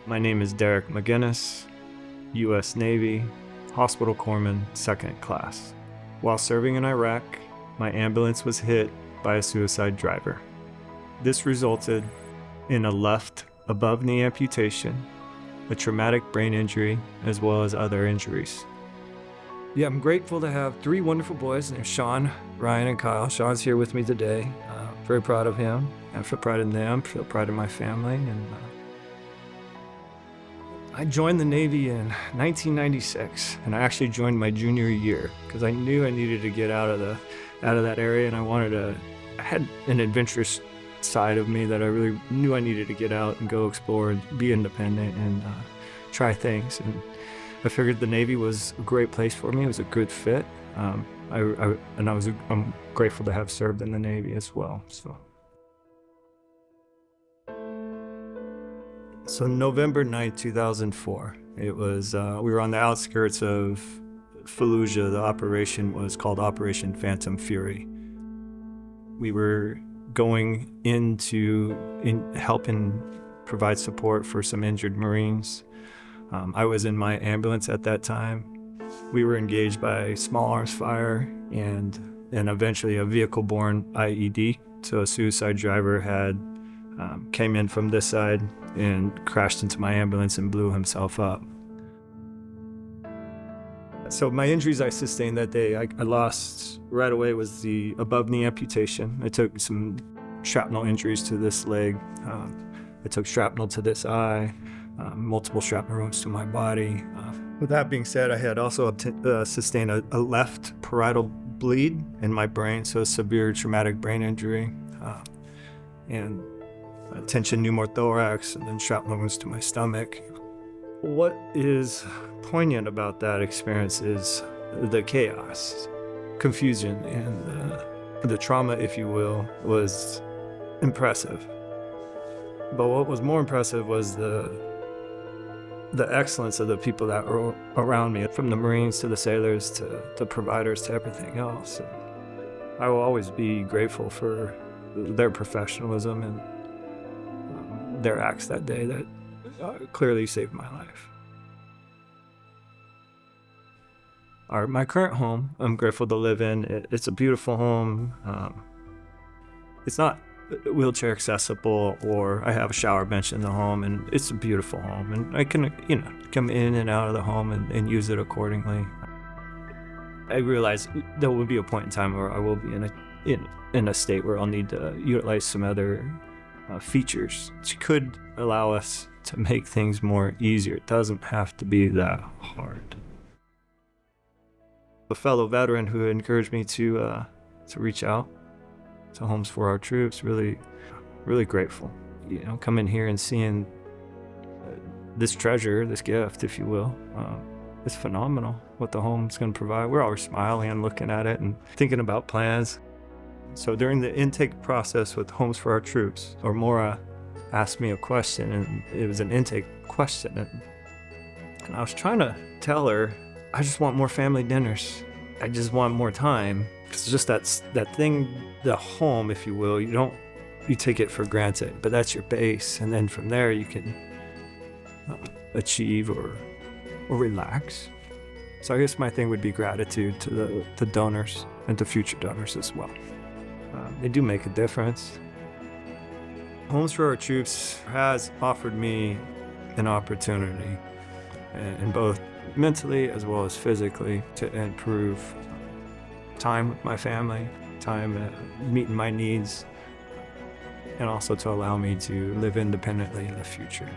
My name is Derek McGinnis, U.S. Navy, Hospital Corpsman Second Class. While serving in Iraq, my ambulance was hit by a suicide driver. This resulted in a left above knee amputation, a traumatic brain injury, as well as other injuries. Yeah, I'm grateful to have three wonderful boys. They're Sean, Ryan, and Kyle. Sean's here with me today. Very proud of him. I feel pride in them, feel pride in my family. And I joined the Navy in 1996, and I actually joined my junior year because I knew I needed to get out of that area, and I had an adventurous side of me that I really knew I needed to get out and go explore and be independent and try things. And I figured the Navy was a great place for me. It was a good fit. I'm grateful to have served in the Navy as well. So November 9th, 2004, it was, we were on the outskirts of Fallujah. The operation was called Operation Phantom Fury. We were going into helping provide support for some injured Marines. I was in my ambulance at that time. We were engaged by small arms fire and eventually a vehicle-borne IED. So a suicide driver came in from this side and crashed into my ambulance and blew himself up. So my injuries I sustained that day, I lost right away was the above knee amputation. I took some shrapnel injuries to this leg. I took shrapnel to this eye, multiple shrapnel wounds to my body. With that being said, I had also sustained a left parietal bleed in my brain, so a severe traumatic brain injury, and tension pneumothorax, and then shrapnel wounds to my stomach. What is poignant about that experience is the chaos, confusion, and the trauma, if you will, was impressive. But what was more impressive was the excellence of the people that were around me, from the Marines to the sailors to the providers to everything else. And I will always be grateful for their professionalism and their acts that day that clearly saved my life. My current home, I'm grateful to live in. It's a beautiful home. It's not wheelchair accessible, or I have a shower bench in the home, and it's a beautiful home, and I can come in and out of the home and use it accordingly. I realize there will be a point in time where I will be in a state where I'll need to utilize some other features which could allow us to make things more easier. It doesn't have to be that hard. A fellow veteran who encouraged me to reach out to Homes for Our Troops, really, really grateful. Coming here and seeing this treasure, this gift, if you will, it's phenomenal what the home's going to provide. We're always smiling and looking at it and thinking about plans. So during the intake process with Homes for Our Troops, Ormora asked me a question, and it was an intake question, and I was trying to tell her, I just want more family dinners. I just want more time. It's just that thing, the home, if you will, you take it for granted, but that's your base, and then from there you can achieve or relax. So I guess my thing would be gratitude to the donors and to future donors as well. They do make a difference. Homes for Our Troops has offered me an opportunity, in both mentally as well as physically, to improve time with my family, time meeting my needs, and also to allow me to live independently in the future.